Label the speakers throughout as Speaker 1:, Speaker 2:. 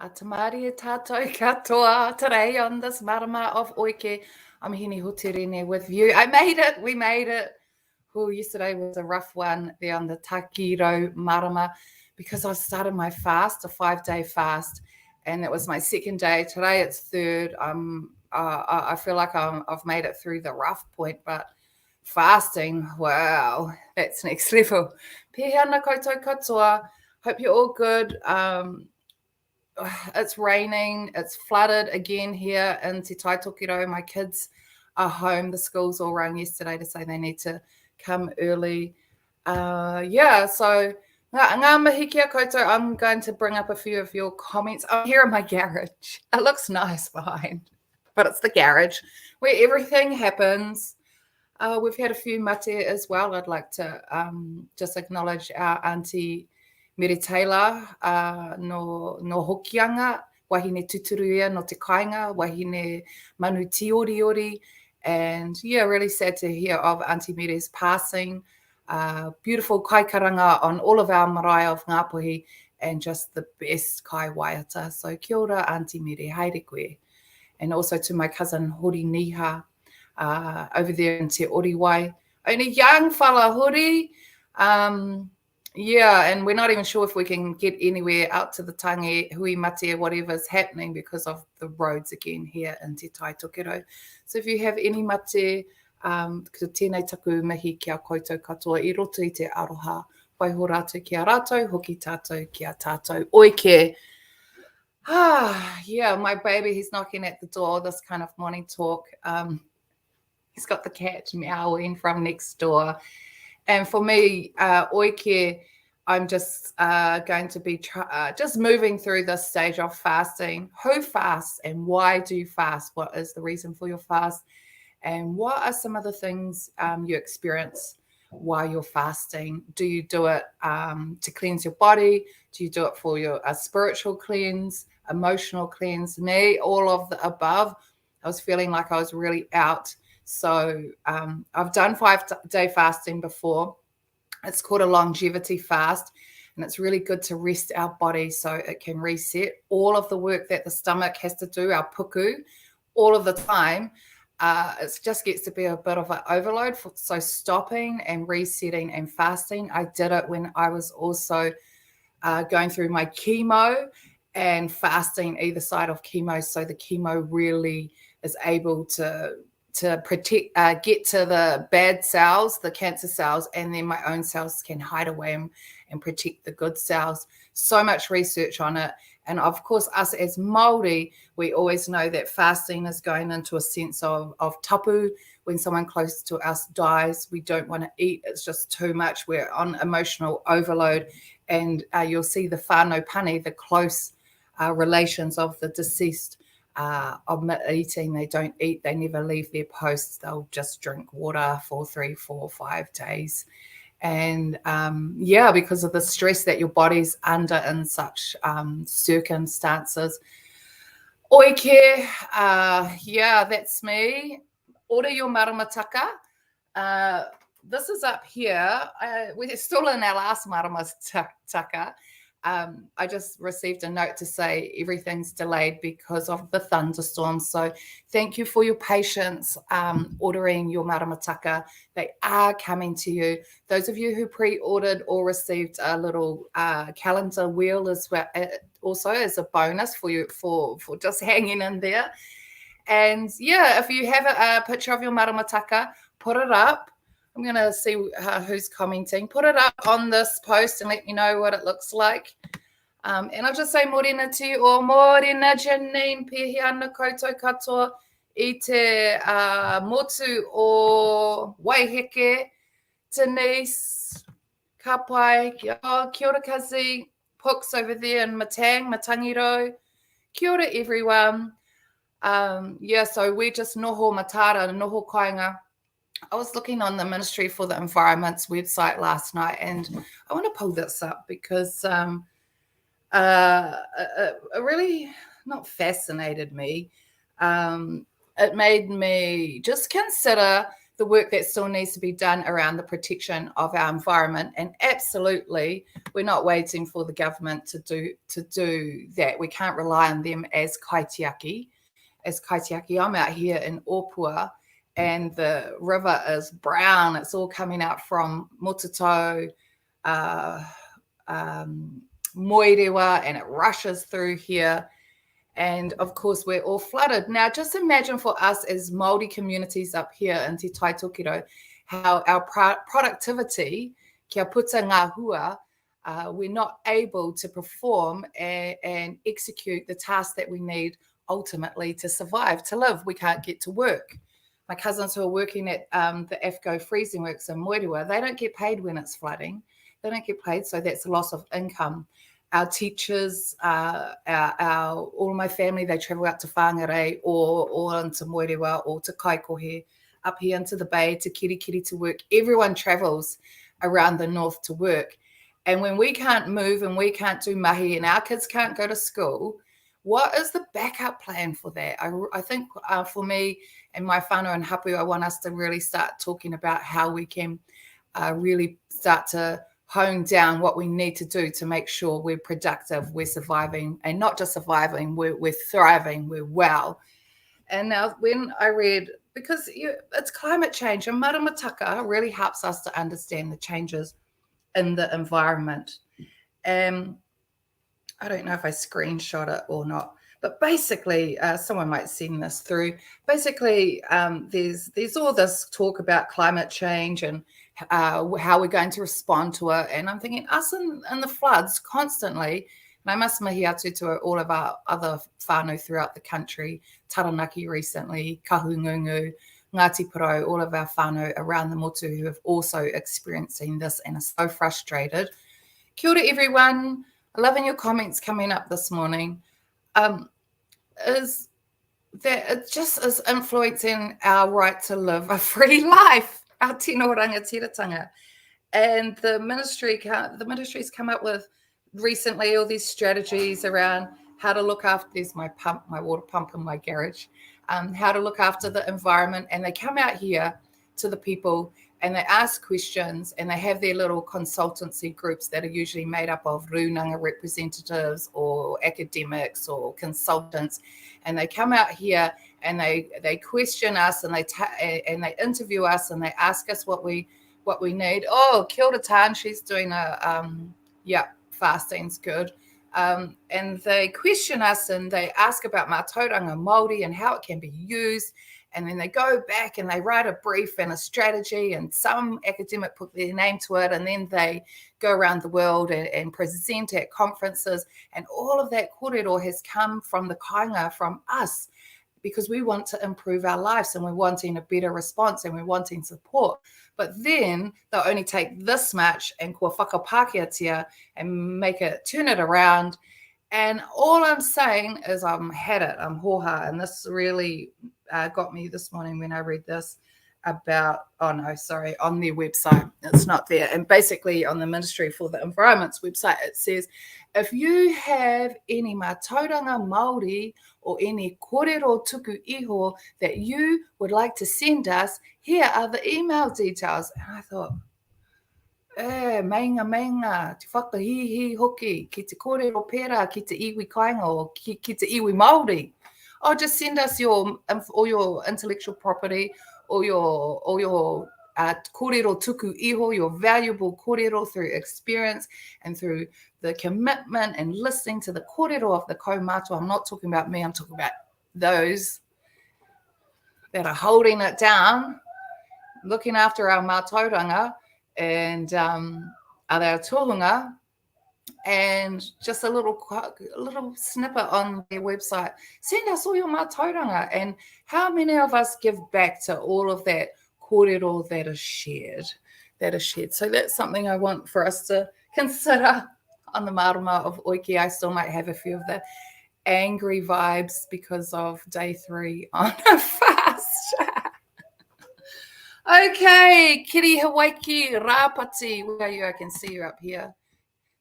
Speaker 1: Tamari e tātou katoa today on this marama of Oike. I'm Heeni Hoterene with you. I made it. We made it. Oh, yesterday was a rough one there on the Takiro marama because I started my fast, a 5-day fast, and it was my second day. Today it's third. I feel like I've made it through the rough point, but fasting, wow, that's next level. Pēhea ana koutou katoa. Hope you're all good. It's raining, it's flooded again here in Te Taitokiro. My kids are home. The schools all rang yesterday to say they need to come early. So ngā mihi kia koutou. I'm going to bring up a few of your comments. I'm here in my garage. It looks nice behind, but it's the garage where everything happens. We've had a few mate as well. I'd like to just acknowledge our Auntie Mere Taylor no Hokianga, wahine tuturuia no te kainga, wahine manu tiori. And yeah, really sad to hear of Auntie Mere's passing. Beautiful kaikaranga on all of our marae of Ngāpuhi and just the best kai waiata. So kia ora Auntie Mere, haere koe. And also to my cousin Hori Niha over there in Te Oriwai. Only young fella, Hori. Yeah, and we're not even sure if we can get anywhere out to the Tangi, Hui Mate, whatever's happening because of the roads again here in Te Taitokiro. So if you have any mate, tēnei taku mihi kia koutou katoa, I roto I te aroha, waiho rātou kia rātou, hoki tātou kia tātou oike. Yeah, my baby, he's knocking at the door, this kind of morning talk. He's got the cat meowing from next door. And for me, oike, I'm just going to be just moving through this stage of fasting. Who fasts and why do you fast? What is the reason for your fast? And what are some of the things you experience while you're fasting? Do you do it to cleanse your body? Do you do it for your spiritual cleanse, emotional cleanse? Me, all of the above. I was feeling like I was really out. So I've done 5-day fasting before. It's called a longevity fast, and it's really good to rest our body so it can reset all of the work that the stomach has to do, our puku, all of the time. It just gets to be a bit of an overload. So stopping and resetting and fasting. I did it when I was also going through my chemo and fasting either side of chemo. So the chemo really is able to protect, get to the bad cells, the cancer cells, and then my own cells can hide away and protect the good cells. So much research on it. And of course, us as Māori, we always know that fasting is going into a sense of tapu. When someone close to us dies, we don't want to eat. It's just too much. We're on emotional overload. And you'll see the whānau pane, the close relations of the deceased, omit eating. They don't eat. They never leave their posts. They'll just drink water for 3, 4, 5 days. And because of the stress that your body's under in such circumstances. Oike, that's me. Order your maramataka. This is up here. We're still in our last maramataka. I just received a note to say everything's delayed because of the thunderstorms. So thank you for your patience ordering your maramataka. They are coming to you. Those of you who pre-ordered or received a little calendar wheel as well, also as a bonus for you for just hanging in there. And yeah, if you have a picture of your maramataka, put it up. I'm going to see who's commenting. Put it up on this post and let me know what it looks like. And I'll just say morena to you all. Morena Janine, pēhi ana koutou katoa I te motu o Waiheke, Denise, Kapai, kia ora Kazi, Pooks over there in Matangiro. Kia ora everyone. So we're just noho matara, noho kainga. I was looking on the Ministry for the Environment's website last night, and I want to pull this up because it really not fascinated me. It made me just consider the work that still needs to be done around the protection of our environment. And absolutely, we're not waiting for the government to do that. We can't rely on them as kaitiaki. I'm out here in Opua, and the river is brown. It's all coming out from Mototo, Moerewa, and it rushes through here. And of course, we're all flooded. Now, just imagine for us as Māori communities up here in Te Taitokiro, how our productivity, kia puta ngā hua, we're not able to perform and execute the tasks that we need ultimately to survive, to live. We can't get to work. My cousins who are working at the AFCO freezing works in Moerewa, they don't get paid when it's flooding. They don't get paid, so that's a loss of income. Our teachers, all of my family, they travel out to Whangarei or into Moerewa or to Kaikohe, up here into the bay, to Kirikiri to work. Everyone travels around the north to work. And when we can't move and we can't do mahi and our kids can't go to school, what is the backup plan for that? I think for me and my whānau and hapu, I want us to really start talking about how we can really start to hone down what we need to do to make sure we're productive, we're surviving, and not just surviving, we're thriving, we're well. And now when I read, because it's climate change, and maramataka really helps us to understand the changes in the environment. I don't know if I screenshot it or not, but basically, someone might send this through. Basically, there's all this talk about climate change and how we're going to respond to it. And I'm thinking, us in the floods constantly, and I must mahi atu to all of our other whānau throughout the country, Taranaki recently, Kahungungu, Ngāti Porou, all of our whānau around the motu who have also experiencing this and are so frustrated. Kia ora, everyone. Loving your comments coming up this morning. Is that it just is influencing our right to live a free life, our tino rangatiratanga. And the ministry's come up with recently all these strategies around how to look after, there's my water pump in my garage, how to look after the environment. And they come out here to the people and they ask questions, and they have their little consultancy groups that are usually made up of Runanga representatives or academics or consultants. And they come out here and they question us, and they interview us, and they ask us what we need. Oh, kia ora Tan, she's doing fasting's good. And they question us and they ask about mātauranga Māori and how it can be used. And then they go back and they write a brief and a strategy, and some academic put their name to it, and then they go around the world and present at conferences. And all of that kōrero has come from the kāinga, from us, because we want to improve our lives and we're wanting a better response and we're wanting support. But then they'll only take this much and kua whakapākehātia and turn it around. And all I'm saying is I'm hoha. And this really got me this morning when I read this about, on their website. It's not there. And basically on the Ministry for the Environment's website, it says, if you have any mātauranga Māori or any kōrero tuku iho that you would like to send us, here are the email details. And I thought, mainga, te whakahihi hoki, ki te kōrero pera, ki te iwi kāinga, or ki te iwi Māori. Oh, just send us all your intellectual property, or your kōrero tuku iho, your valuable kōrero through experience and through the commitment and listening to the kōrero of the kaumātua. I'm not talking about me, I'm talking about those that are holding it down, looking after our mātauranga and our tohunga. And just a little snippet on their website. Send us all your mātauranga. And how many of us give back to all of that kōrero that is shared? So that's something I want for us to consider on the marama of Oiki. I still might have a few of the angry vibes because of day 3 on a fast. Okay, Kiri Hawaiki Rāpati, where are you? I can see you up here.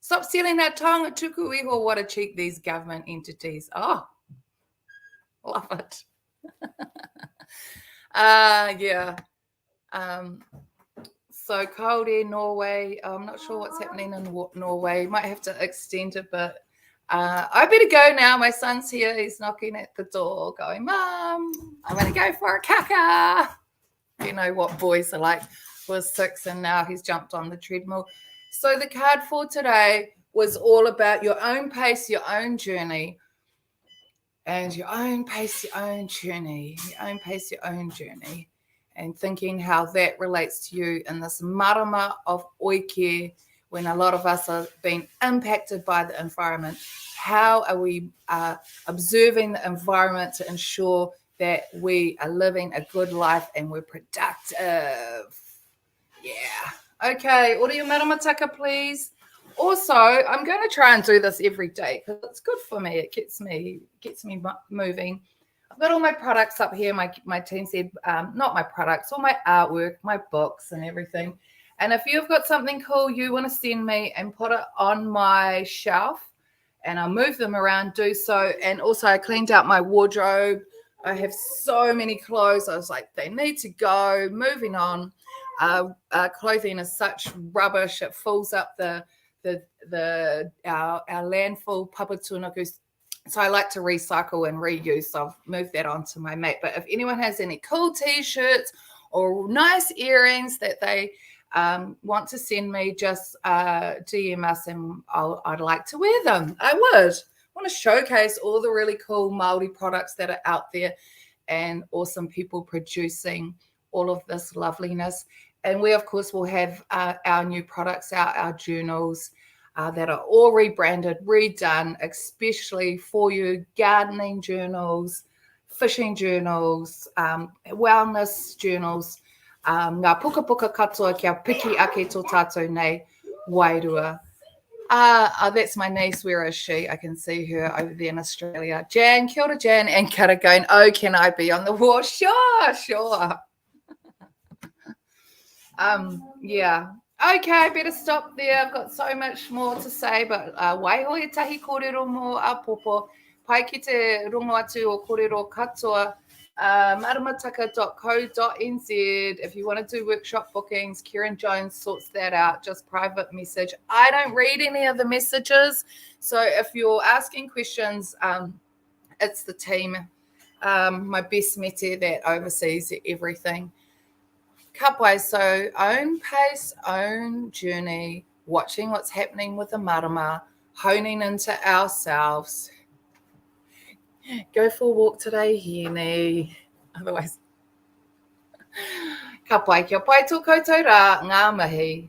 Speaker 1: Stop stealing that tongue, tuku iho. What a cheek, these government entities. Oh, love it. Yeah. So Kauri, Norway. I'm not sure what's happening in Norway. Might have to extend it, but I better go now. My son's here. He's knocking at the door, going, "Mum, I'm going to go for a caca." You know what boys are like. Was 6 and now he's jumped on the treadmill. So the card for today was all about your own pace, your own journey, and your own pace, your own journey, your own pace, your own journey, and thinking how that relates to you in this marama of oike, when a lot of us are being impacted by the environment. How are we observing the environment to ensure that we are living a good life and we're productive? Yeah. Okay, audio maramataka, please. Also, I'm going to try and do this every day because it's good for me. It gets me moving. I've got all my products up here. My team said, not my products, all my artwork, my books and everything. And if you've got something cool you want to send me and put it on my shelf, and I'll move them around, do so. And also I cleaned out my wardrobe. I have so many clothes. I was like, they need to go. Moving on. Clothing is such rubbish. It fills up our landfill, papatunaku. So I like to recycle and reuse. So I've moved that onto my mate. But if anyone has any cool t-shirts or nice earrings that they want to send me, just DM us and I'd like to wear them. I want to showcase all the really cool Māori products that are out there and awesome people producing all of this loveliness. And we, of course, will have our new products out, our journals that are all rebranded, redone, especially for you, gardening journals, fishing journals, wellness journals, ngā puka puka katoa kia piki ake tō tātou nei wairua. That's my niece. Where is she? I can see her over there in Australia. Jan, kia ora, Jan, and Kara going, oh, can I be on the wall? Sure. Yeah. Okay, I better stop there. I've got so much more to say, but waiho e tahi kōrero mō Apopo. Pai ki te rongo atu o kōrero katoa, maramataka.co.nz. If you want to do workshop bookings, Kieran Jones sorts that out, just private message. I don't read any of the messages, so if you're asking questions, it's the team, my best mate that oversees everything. Kapai, so own pace, own journey, watching what's happening with the marama, honing into ourselves. Go for a walk today, Heeni. Otherwise, ka pai kia pai tō koutou rā, ngā mihi.